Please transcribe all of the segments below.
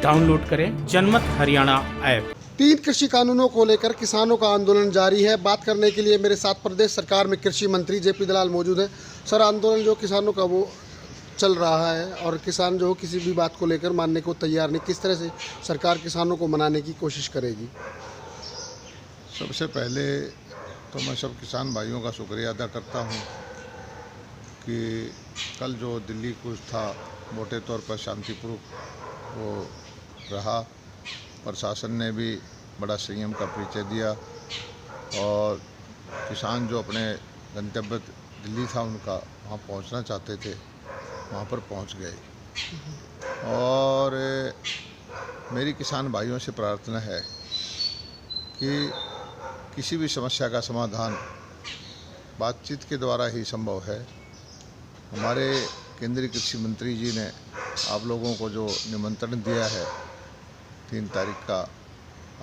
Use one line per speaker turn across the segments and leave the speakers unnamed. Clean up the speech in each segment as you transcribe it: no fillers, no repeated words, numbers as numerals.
Download करें जनमत Haryana app.
3 कृषि कानूनों को लेकर किसानों का आंदोलन जारी है। बात करने के लिए मेरे साथ प्रदेश सरकार में कृषि मंत्री जेपी दलाल मौजूद हैं। सर, आंदोलन जो किसानों का वो चल रहा है और किसान जो किसी भी बात को लेकर मानने को तैयार नहीं, किस तरह से सरकार किसानों को मनाने की कोशिश करेगी?
सबसे पहले तो मैं सब किसान भाइयों का शुक्रिया अदा करता हूं कि कल जो दिल्ली कूच था मोटे तौर पर शांतिपूर्वक वो रहा। प्रशासन ने भी बड़ा संयम का परिचय दिया और किसान जो अपने गंतव्य दिल्ली था उनका वहाँ पहुँचना चाहते थे वहाँ पर पहुँच गए। और मेरी किसान भाइयों से प्रार्थना है कि किसी भी समस्या का समाधान बातचीत के द्वारा ही संभव है। हमारे केंद्रीय कृषि मंत्री जी ने आप लोगों को जो निमंत्रण दिया है 3 तारीख का,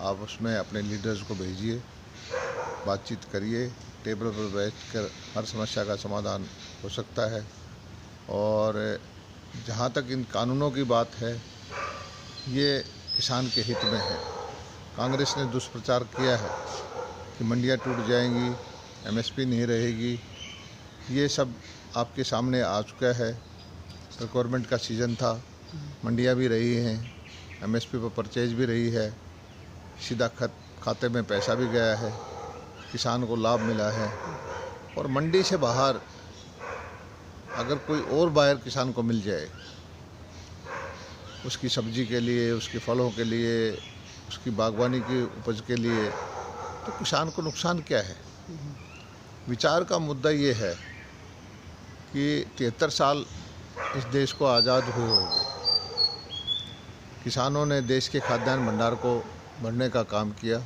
आप उसमें अपने लीडर्स को भेजिए, बातचीत करिए, टेबल पर बैठकर हर समस्या का समाधान हो सकता है। और जहाँ तक इन कानूनों की बात है, ये किसान के हित में है। कांग्रेस ने दुष्प्रचार किया है कि मंडियाँ टूट जाएंगी, एमएसपी नहीं रहेगी। ये सब आपके सामने आ चुका है। रिक्वायरमेंट का सीज़न था, मंडियाँ भी रही हैं, एमएसपी पर परचेज भी रही है, सीधा खाते में पैसा भी गया है, किसान को लाभ मिला है। और मंडी से बाहर अगर कोई और बायर किसान को मिल जाए, उसकी सब्जी के लिए, उसके फलों के लिए, उसकी बागवानी की उपज के लिए, तो किसान को नुकसान क्या है? विचार का मुद्दा ये है कि 73 साल इस देश को आज़ाद हुए हो गए। किसानों ने देश के खाद्यान्न भंडार को बढ़ने का काम किया,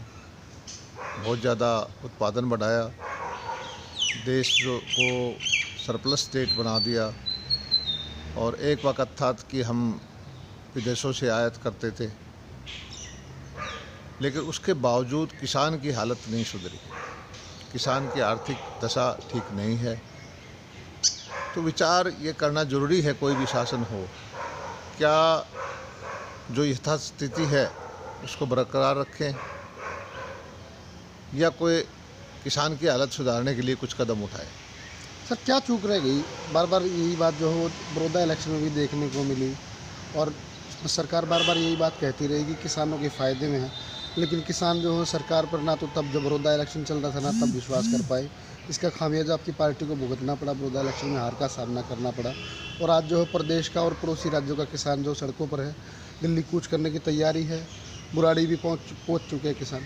बहुत ज़्यादा उत्पादन बढ़ाया, देश को सरप्लस स्टेट बना दिया। और एक वक्त था कि हम विदेशों से आयात करते थे, लेकिन उसके बावजूद किसान की हालत नहीं सुधरी, किसान की आर्थिक दशा ठीक नहीं है। तो विचार ये करना ज़रूरी है, कोई भी शासन हो, क्या जो यथास्थिति है उसको बरकरार रखें या कोई किसान की हालत सुधारने के लिए कुछ कदम उठाए।
सर, क्या चूक रह गई? बार बार यही बात जो हो बड़ौदा इलेक्शन में भी देखने को मिली और सरकार बार बार यही बात कहती रहेगी किसानों के फ़ायदे में है, लेकिन किसान जो हो सरकार पर ना तो तब जब बड़ौदा इलेक्शन चल रहा था ना तब विश्वास कर पाए। इसका खामियाजा आपकी पार्टी को भुगतना पड़ा, बड़ौदा इलेक्शन में हार का सामना करना पड़ा। और आज जो है प्रदेश का और पड़ोसी राज्यों का किसान जो सड़कों पर है, दिल्ली कूच करने की तैयारी है, बुराड़ी भी पहुँच चुके हैं किसान।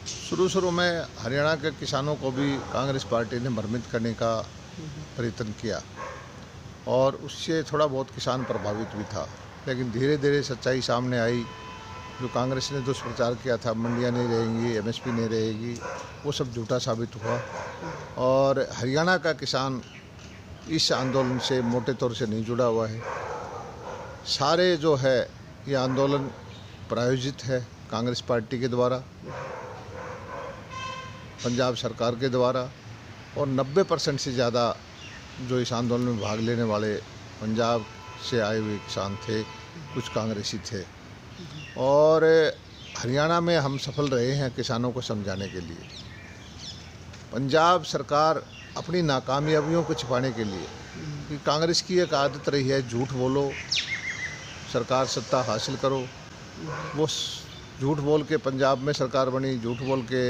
शुरू में हरियाणा के किसानों को भी कांग्रेस पार्टी ने भ्रमित करने का प्रयत्न किया और उससे थोड़ा बहुत किसान प्रभावित भी था, लेकिन धीरे धीरे सच्चाई सामने आई। जो कांग्रेस ने दुष्प्रचार किया था, मंडियाँ नहीं रहेंगी, एमएसपी नहीं रहेगी, वो सब झूठा साबित हुआ। और हरियाणा का किसान इस आंदोलन से मोटे तौर से नहीं जुड़ा हुआ है। सारे जो है ये आंदोलन प्रायोजित है कांग्रेस पार्टी के द्वारा, पंजाब सरकार के द्वारा, और 90% से ज़्यादा जो इस आंदोलन में भाग लेने वाले पंजाब से आए हुए किसान थे, कुछ कांग्रेसी थे। और हरियाणा में हम सफल रहे हैं किसानों को समझाने के लिए। पंजाब सरकार अपनी नाकामयाबियों को छिपाने के लिए, कि कांग्रेस की एक आदत रही है झूठ बोलो, सरकार सत्ता हासिल करो, वो झूठ बोल के पंजाब में सरकार बनी, झूठ बोल के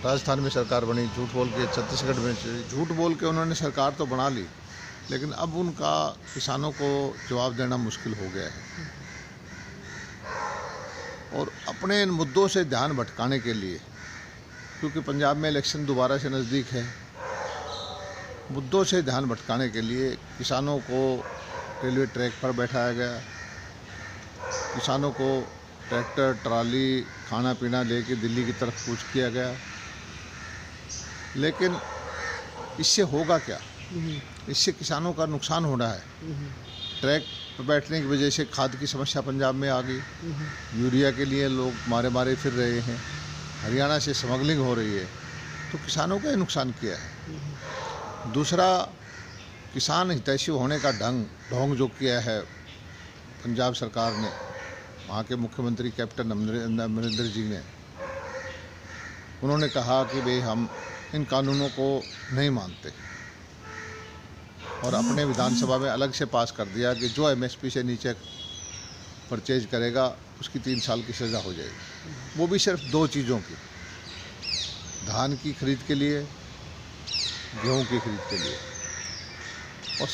राजस्थान में सरकार बनी, झूठ बोल के छत्तीसगढ़ में, झूठ बोल के उन्होंने सरकार तो बना ली, लेकिन अब उनका किसानों को जवाब देना मुश्किल हो गया है। और अपने इन मुद्दों से ध्यान भटकाने के लिए, क्योंकि पंजाब में इलेक्शन दोबारा से नज़दीक है, मुद्दों से ध्यान भटकाने के लिए किसानों को रेलवे ट्रैक पर बैठाया गया, किसानों को ट्रैक्टर, ट्राली, खाना पीना लेके दिल्ली की तरफ कूच किया गया। लेकिन इससे होगा क्या? इससे किसानों का नुकसान हो रहा है। ट्रैक पर बैठने की वजह से खाद की समस्या पंजाब में आ गई, यूरिया के लिए लोग मारे मारे फिर रहे हैं, हरियाणा से स्मगलिंग हो रही है, तो किसानों का नुकसान किया है। दूसरा, किसान हितैषी होने का ढोंग जो किया है पंजाब सरकार ने, वहाँ के मुख्यमंत्री कैप्टन अमरिंदर जी ने, उन्होंने कहा कि भाई हम इन कानूनों को नहीं मानते और अपने विधानसभा में अलग से पास कर दिया कि जो एमएसपी से नीचे परचेज करेगा उसकी 3 साल की सज़ा हो जाएगी। वो भी सिर्फ 2 चीज़ों की, धान की खरीद के लिए, गेहूं की खरीद के लिए। और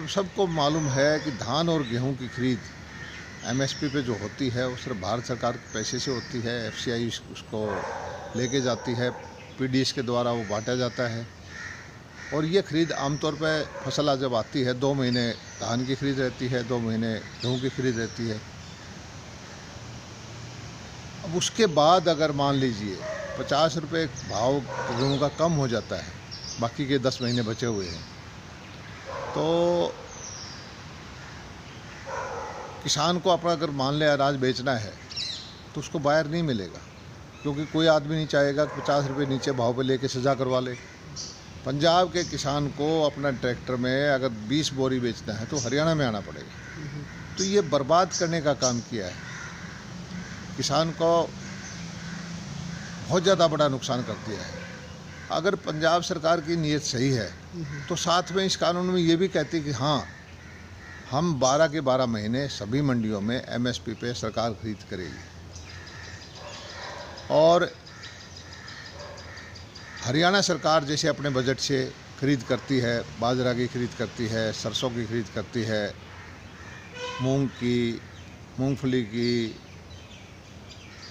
सबको मालूम है कि धान और गेहूं की खरीद एमएसपी पे जो होती है वो सिर्फ भारत सरकार के पैसे से होती है। एफसीआई उसको लेके जाती है, पीडीएस के द्वारा वो बांटा जाता है। और ये खरीद आमतौर पे फसल जब आती है 2 महीने धान की खरीद रहती है, 2 महीने गेहूं की खरीद रहती है। अब उसके बाद अगर मान लीजिए 50 रुपये भाव गेहूं का कम हो जाता है, बाकी के 10 महीने बचे हुए हैं, तो किसान को अपना अगर मान ले अनाज बेचना है तो उसको बायर नहीं मिलेगा, क्योंकि कोई आदमी नहीं चाहेगा कि 50 रुपये नीचे भाव पे लेके सजा करवा ले। पंजाब के किसान को अपना ट्रैक्टर में अगर 20 बोरी बेचना है तो हरियाणा में आना पड़ेगा। तो ये बर्बाद करने का काम किया है, किसान को बहुत ज़्यादा बड़ा नुकसान कर दिया है। अगर पंजाब सरकार की नीयत सही है तो साथ में इस कानून में ये भी कहती कि हाँ, हम 12 के 12 महीने सभी मंडियों में एमएसपी पे सरकार खरीद करेगी। और हरियाणा सरकार जैसे अपने बजट से खरीद करती है, बाजरा की खरीद करती है, सरसों की खरीद करती है, मूंग की, मूंगफली की,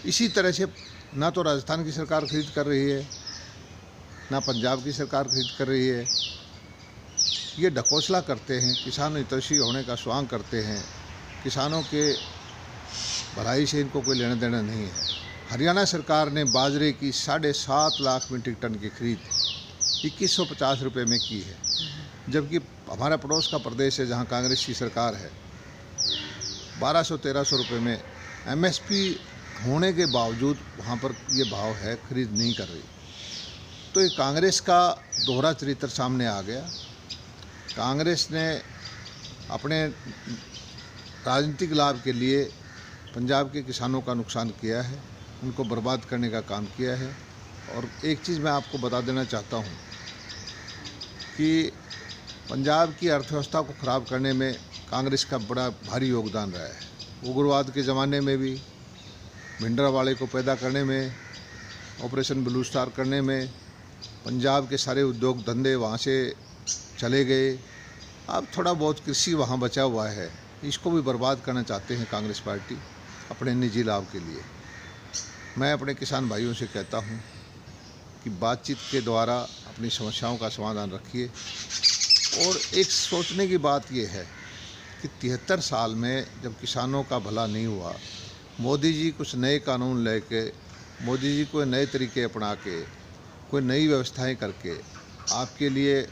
इसी तरह से ना तो राजस्थान की सरकार खरीद कर रही है, ना पंजाब की सरकार खरीद कर रही है। ये ढकोसला करते हैं, किसान हितैषी होने का स्वांग करते हैं। किसानों के भलाई से इनको कोई लेना देना नहीं है। हरियाणा सरकार ने बाजरे की 7.5 लाख मीट्रिक टन की खरीद 2150 रुपये में की है, जबकि हमारा पड़ोस का प्रदेश है जहां कांग्रेस की सरकार है, 1200-1300 रुपये में एमएसपी होने के बावजूद वहां पर ये भाव है, खरीद नहीं कर रही। तो ये कांग्रेस का दोहरा चरित्र सामने आ गया। कांग्रेस ने अपने राजनीतिक लाभ के लिए पंजाब के किसानों का नुकसान किया है, उनको बर्बाद करने का काम किया है। और एक चीज़ मैं आपको बता देना चाहता हूँ कि पंजाब की अर्थव्यवस्था को ख़राब करने में कांग्रेस का बड़ा भारी योगदान रहा है। उग्रवाद के ज़माने में भी भिंडरावाले को पैदा करने में, ऑपरेशन ब्लू स्टार करने में, पंजाब के सारे उद्योग धंधे वहाँ से चले गए। अब थोड़ा बहुत कृषि वहाँ बचा हुआ है, इसको भी बर्बाद करना चाहते हैं कांग्रेस पार्टी अपने निजी लाभ के लिए। मैं अपने किसान भाइयों से कहता हूँ कि बातचीत के द्वारा अपनी समस्याओं का समाधान रखिए। और एक सोचने की बात यह है कि 73 साल में जब किसानों का भला नहीं हुआ, मोदी जी कुछ नए कानून लेके, मोदी जी कोई नए तरीके अपना के, कोई नई व्यवस्थाएं करके आपके लिए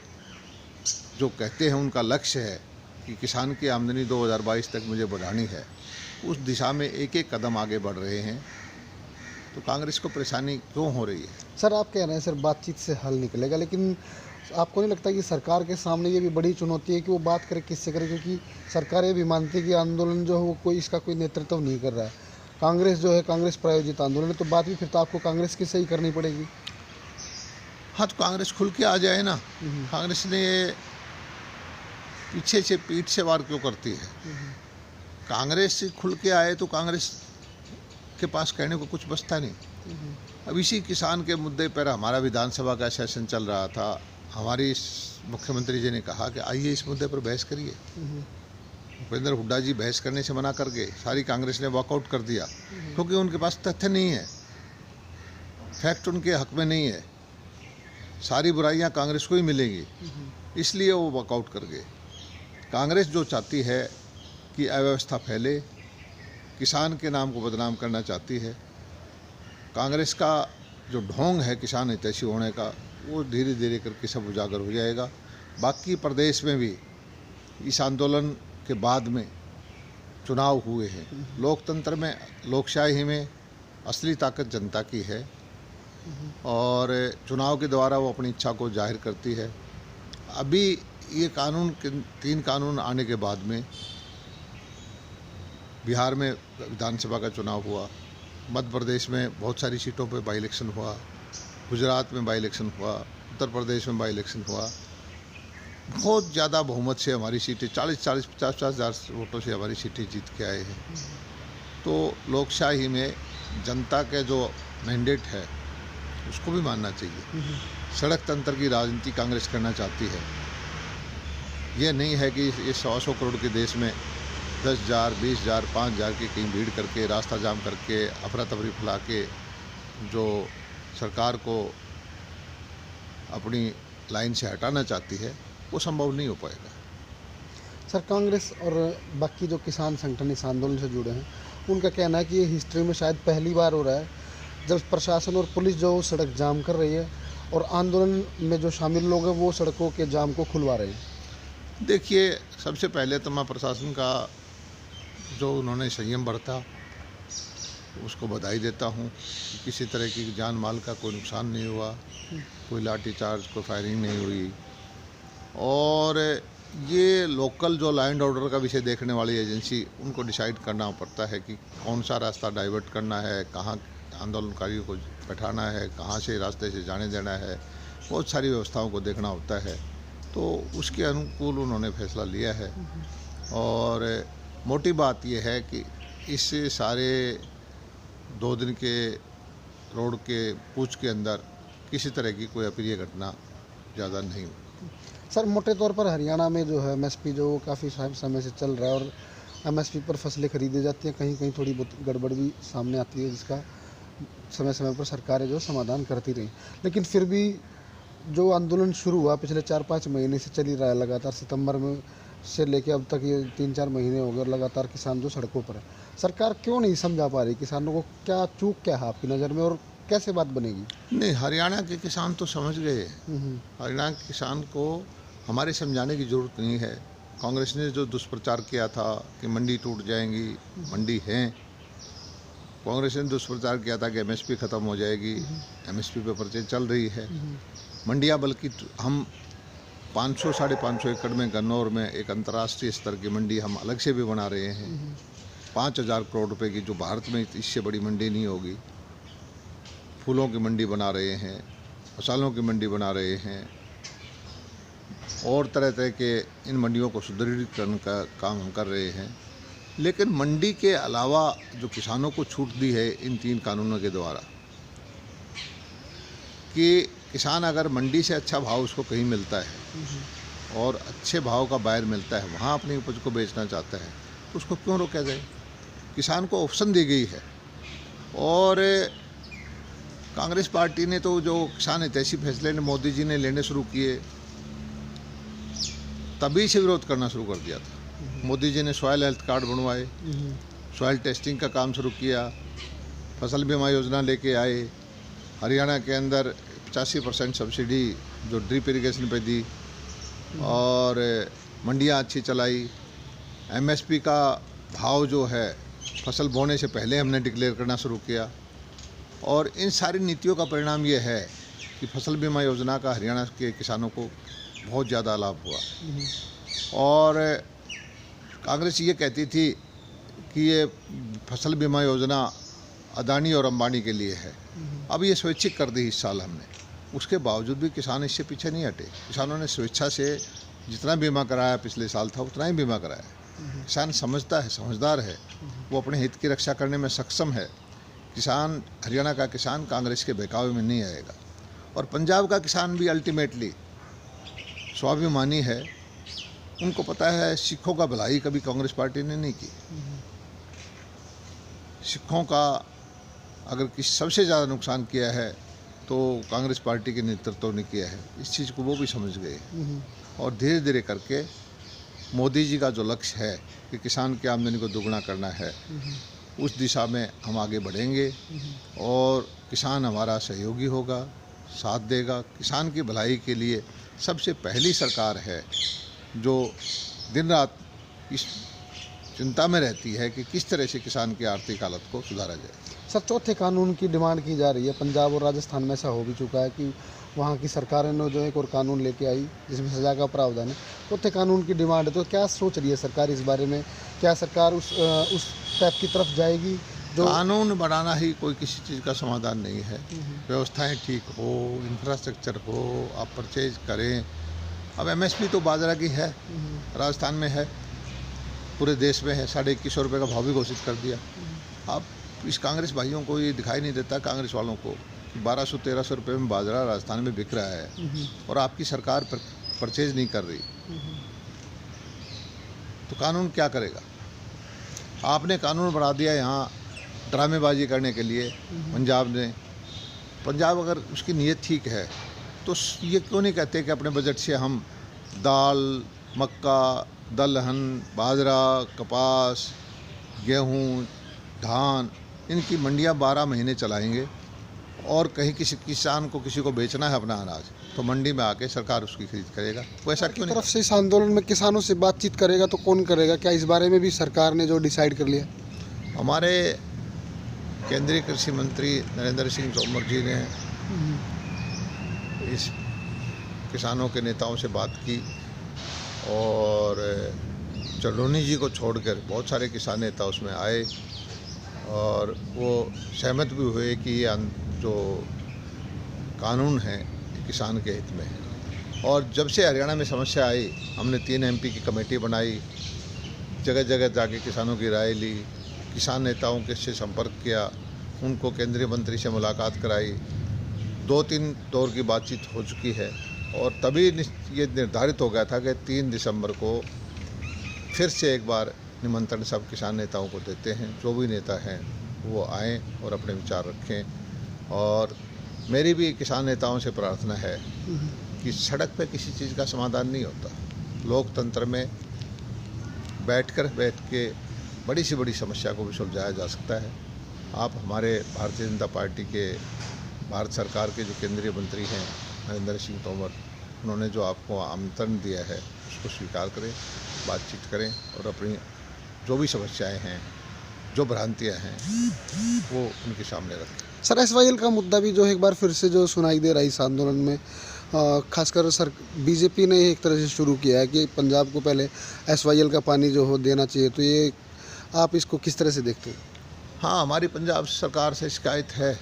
जो कहते हैं उनका लक्ष्य है कि किसान की आमदनी 2022 तक मुझे बढ़ानी है, उस दिशा में एक एक कदम आगे बढ़ रहे हैं। तो कांग्रेस को परेशानी क्यों हो रही है?
सर, आप कह रहे हैं सर बातचीत से हल निकलेगा, लेकिन आपको नहीं लगता कि सरकार के सामने ये भी बड़ी चुनौती है कि वो बात करे किससे करे? क्योंकि सरकार ये भी मानती है कि आंदोलन जो है वो कोई इसका कोई नेतृत्व नहीं कर रहा है। कांग्रेस जो है, कांग्रेस प्रायोजित आंदोलन है, तो बात भी फिर तो आपको कांग्रेस की सही करनी पड़ेगी।
हाँ, तो कांग्रेस खुल के आ जाए ना। कांग्रेस ने पीछे से पीठ से वार क्यों करती है? कांग्रेस से खुल के आए तो कांग्रेस के पास कहने को कुछ बचता नहीं। अब इसी किसान के मुद्दे पर हमारा विधानसभा का सेशन चल रहा था, हमारी मुख्यमंत्री जी ने कहा कि आइए इस मुद्दे पर बहस करिए। भूपेंद्र हुड्डा जी बहस करने से मना कर गए, सारी कांग्रेस ने वॉकआउट कर दिया, क्योंकि उनके पास तथ्य नहीं है, फैक्ट उनके हक में नहीं है, सारी बुराइयां कांग्रेस को ही मिलेंगी, इसलिए वो वॉकआउट कर गए। कांग्रेस जो चाहती है कि अव्यवस्था फैले, किसान के नाम को बदनाम करना चाहती है। कांग्रेस का जो ढोंग है किसान हितैषी होने का, वो धीरे धीरे करके सब उजागर हो जाएगा। बाकी प्रदेश में भी इस आंदोलन के बाद में चुनाव हुए हैं। लोकतंत्र में, लोकशाही में असली ताकत जनता की है और चुनाव के द्वारा वो अपनी इच्छा को जाहिर करती है। अभी ये कानून, 3 कानून आने के बाद में बिहार में विधानसभा का चुनाव हुआ, मध्य प्रदेश में बहुत सारी सीटों पर बाई इलेक्शन हुआ, गुजरात में बाई इलेक्शन हुआ, उत्तर प्रदेश में बाई इलेक्शन हुआ। बहुत ज़्यादा बहुमत से हमारी सीटें 40-40, 50-50 हज़ार वोटों से हमारी सीटें जीत के आए हैं। तो लोकशाही में जनता के जो मैंडेट है उसको भी मानना चाहिए। सड़क तंत्र की राजनीति कांग्रेस करना चाहती है। ये नहीं है कि ये 100 करोड़ के देश में 10,000, 20,000, 5,000 की कहीं भीड़ करके, रास्ता जाम करके, अफरा तफरी फैला के जो सरकार को अपनी लाइन से हटाना चाहती है वो संभव नहीं हो पाएगा।
सर, कांग्रेस और बाकी जो किसान संगठन इस आंदोलन से जुड़े हैं उनका कहना है कि ये हिस्ट्री में शायद पहली बार हो रहा है जब प्रशासन और पुलिस जो सड़क जाम कर रही है और आंदोलन में जो शामिल लोग हैं वो सड़कों के जाम को खुलवा रहे हैं।
देखिए, सबसे पहले तो मैं प्रशासन का जो उन्होंने संयम बरता उसको बधाई देता हूँ कि किसी तरह की जान माल का कोई नुकसान नहीं हुआ, कोई लाठीचार्ज, कोई फायरिंग नहीं हुई। और ये लोकल जो लॉ एंड ऑर्डर का विषय देखने वाली एजेंसी, उनको डिसाइड करना पड़ता है कि कौन सा रास्ता डाइवर्ट करना है, कहाँ आंदोलनकारियों को बैठाना है, कहाँ से रास्ते से जाने देना है। बहुत सारी व्यवस्थाओं को देखना होता है, तो उसके अनुकूल उन्होंने फैसला लिया है। और मोटी बात यह है कि इस सारे 2 दिन के रोड के कूच के अंदर किसी तरह की कोई अप्रिय घटना ज़्यादा नहीं हुई।
सर, मोटे तौर पर हरियाणा में जो है एमएसपी जो काफ़ी समय से चल रहा है और एमएसपी पर फसलें खरीदी जाती हैं, कहीं कहीं थोड़ी बहुत गड़बड़ भी सामने आती है जिसका समय समय पर सरकारें जो समाधान करती रही। लेकिन फिर भी जो आंदोलन शुरू हुआ पिछले 4-5 महीने से चल ही रहा है लगातार, सितंबर में से लेके अब तक ये 3-4 महीने हो गए और लगातार किसान जो सड़कों पर है। सरकार क्यों नहीं समझा पा रही किसानों को? क्या चूक क्या है आपकी नज़र में और कैसे बात बनेगी?
नहीं, हरियाणा के किसान तो समझ गए। हरियाणा के किसान को हमारे समझाने की ज़रूरत नहीं है। कांग्रेस ने जो दुष्प्रचार किया था कि मंडी टूट जाएंगी, मंडी हैं। कांग्रेस ने दुष्प्रचार किया था कि एमएसपी ख़त्म हो जाएगी, एमएसपी पे परचेज चल रही है। मंडियाँ बल्कि हम 500 साढ़े 500 एकड़ में गन्नौर में एक अंतर्राष्ट्रीय स्तर की मंडी हम अलग से भी बना रहे हैं। 5,000 करोड़ रुपए की, जो भारत में इससे बड़ी मंडी नहीं होगी। फूलों की मंडी बना रहे हैं, मसालों की मंडी बना रहे हैं और तरह तरह के इन मंडियों को सुदृढ़ीकरण का काम हम कर रहे हैं। लेकिन मंडी के अलावा जो किसानों को छूट दी है इन 3 कानूनों के द्वारा कि किसान अगर मंडी से अच्छा भाव उसको कहीं मिलता है और अच्छे भाव का बायर मिलता है, वहाँ अपनी उपज को बेचना चाहता है, तो उसको क्यों रोका जाए? किसान को ऑप्शन दी गई है। और कांग्रेस पार्टी ने तो जो किसान हितैषी फैसले ने मोदी जी ने लेने शुरू किए तभी से विरोध करना शुरू कर दिया था। मोदी जी ने सॉयल हेल्थ कार्ड बनवाए, सॉयल टेस्टिंग का काम शुरू किया, फसल बीमा योजना लेके आए, हरियाणा के अंदर 85% सब्सिडी जो ड्रिप इरिगेशन पे दी और मंडियाँ अच्छी चलाई। एमएसपी का भाव जो है फसल बोने से पहले हमने डिक्लेयर करना शुरू किया। और इन सारी नीतियों का परिणाम ये है कि फसल बीमा योजना का हरियाणा के किसानों को बहुत ज़्यादा लाभ हुआ। और कांग्रेस ये कहती थी कि ये फसल बीमा योजना अदानी और अंबानी के लिए है। अब ये स्वैच्छिक कर दी इस साल हमने, उसके बावजूद भी किसान इससे पीछे नहीं हटे। किसानों ने स्वेच्छा से जितना बीमा कराया पिछले साल था उतना ही बीमा कराया। किसान समझता है, समझदार है, वो अपने हित की रक्षा करने में सक्षम है। किसान, हरियाणा का किसान कांग्रेस के बहकावे में नहीं आएगा। और पंजाब का किसान भी अल्टीमेटली स्वाभिमानी है। उनको पता है सिखों का भलाई कभी कांग्रेस पार्टी ने नहीं की। सिखों का अगर किसी सबसे ज़्यादा नुकसान किया है तो कांग्रेस पार्टी के नेतृत्व ने किया है। इस चीज़ को वो भी समझ गए और धीरे धीरे करके मोदी जी का जो लक्ष्य है कि किसान की आमदनी को दुगना करना है, उस दिशा में हम आगे बढ़ेंगे और किसान हमारा सहयोगी होगा, साथ देगा। किसान की भलाई के लिए सबसे पहली सरकार है जो दिन रात इस चिंता में रहती है कि किस तरह से किसान की आर्थिक हालत को सुधारा जाए।
सर, चौथे कानून की डिमांड की जा रही है। पंजाब और राजस्थान में ऐसा हो भी चुका है कि वहाँ की सरकार ने जो एक और कानून लेके आई जिसमें सज़ा का प्रावधान है, उत्थे कानून की डिमांड है। तो क्या सोच रही है सरकार इस बारे में? क्या सरकार उस स्टेप की तरफ जाएगी जो
कानून बनाना ही कोई किसी चीज़ का समाधान नहीं है। व्यवस्थाएं ठीक हो, इंफ्रास्ट्रक्चर हो, आप परचेज करें। अब एमएसपी तो बाजरा की है, राजस्थान में है, पूरे देश में है, 2150 रुपये का भाव भी घोषित कर दिया। अब इस कांग्रेस भाइयों को ये दिखाई नहीं देता, कांग्रेस वालों को, 1200-1300 रुपये में बाजरा राजस्थान में बिक रहा है और आपकी सरकार परचेज नहीं कर रही, तो कानून क्या करेगा? आपने कानून बना दिया यहाँ ड्रामेबाजी करने के लिए पंजाब ने। पंजाब अगर उसकी नीयत ठीक है तो ये क्यों नहीं कहते कि अपने बजट से हम दाल, मक्का, दलहन, बाजरा, कपास, गेहूँ, धान, इनकी मंडियाँ 12 महीने चलाएंगे और कहीं किसी किसान को किसी को बेचना है अपना अनाज तो मंडी में आके सरकार उसकी खरीद करेगा। वो ऐसा क्यों नहीं?
तरफ से इस आंदोलन में किसानों से बातचीत करेगा तो कौन करेगा? क्या इस बारे में भी सरकार ने जो डिसाइड कर लिया?
हमारे केंद्रीय कृषि मंत्री नरेंद्र सिंह तोमर जी ने इस किसानों के नेताओं से बात की और चलोनी जी को छोड़कर बहुत सारे किसान नेता उसमें आए और वो सहमत भी हुए कि ये जो कानून है किसान के हित में है। और जब से हरियाणा में समस्या आई, हमने 3 MP की कमेटी बनाई, जगह जगह जाके किसानों की राय ली, किसान नेताओं के से संपर्क किया, उनको केंद्रीय मंत्री से मुलाकात कराई, 2-3 दौर की बातचीत हो चुकी है और तभी ये निर्धारित हो गया था कि 3 दिसंबर को फिर से एक बार निमंत्रण सब किसान नेताओं को देते हैं। जो भी नेता हैं वो आएँ और अपने विचार रखें। और मेरी भी किसान नेताओं से प्रार्थना है कि सड़क पे किसी चीज़ का समाधान नहीं होता। लोकतंत्र में बैठ के बड़ी से बड़ी समस्या को भी सुलझाया जा सकता है। आप हमारे भारतीय जनता पार्टी के भारत सरकार के जो केंद्रीय मंत्री हैं नरेंद्र सिंह तोमर, उन्होंने जो आपको आमंत्रण दिया है उसको स्वीकार करें, बातचीत करें और अपनी जो भी समस्याएं हैं, जो भ्रांतियां हैं, वो उनके सामने रखें।
सर, SYL का मुद्दा भी जो एक बार फिर से जो सुनाई दे रहा है इस आंदोलन में, खासकर सर बीजेपी ने एक तरह से शुरू किया है कि पंजाब को पहले SYL का पानी जो हो देना चाहिए, तो ये आप इसको किस तरह से देखते हैं?
हाँ, हमारी पंजाब सरकार से शिकायत है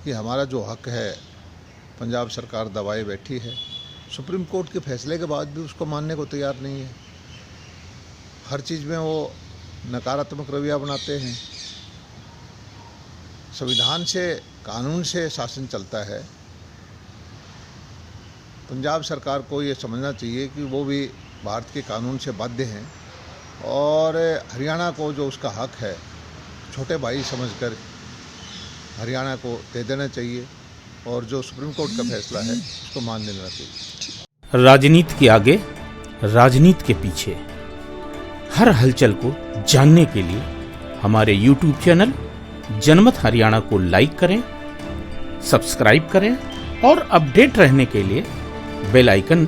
कि हमारा जो हक है पंजाब सरकार दबाए बैठी है। सुप्रीम कोर्ट के फैसले के बाद भी उसको मानने को तैयार नहीं है। हर चीज़ में वो नकारात्मक रवैया बनाते हैं। संविधान से, कानून से शासन चलता है। पंजाब सरकार को ये समझना चाहिए कि वो भी भारत के कानून से बाध्य हैं और हरियाणा को जो उसका हक है छोटे भाई समझकर हरियाणा को दे देना चाहिए और जो सुप्रीम कोर्ट का फैसला है उसको मान लेना चाहिए।
राजनीति के आगे, राजनीति के पीछे, हर हलचल को जानने के लिए हमारे YouTube चैनल जनमत हरियाणा को लाइक करें, सब्सक्राइब करें और अपडेट रहने के लिए बेल आइकन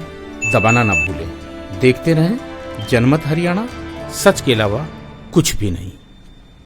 दबाना ना भूलें। देखते रहें जनमत हरियाणा, सच के अलावा कुछ भी नहीं।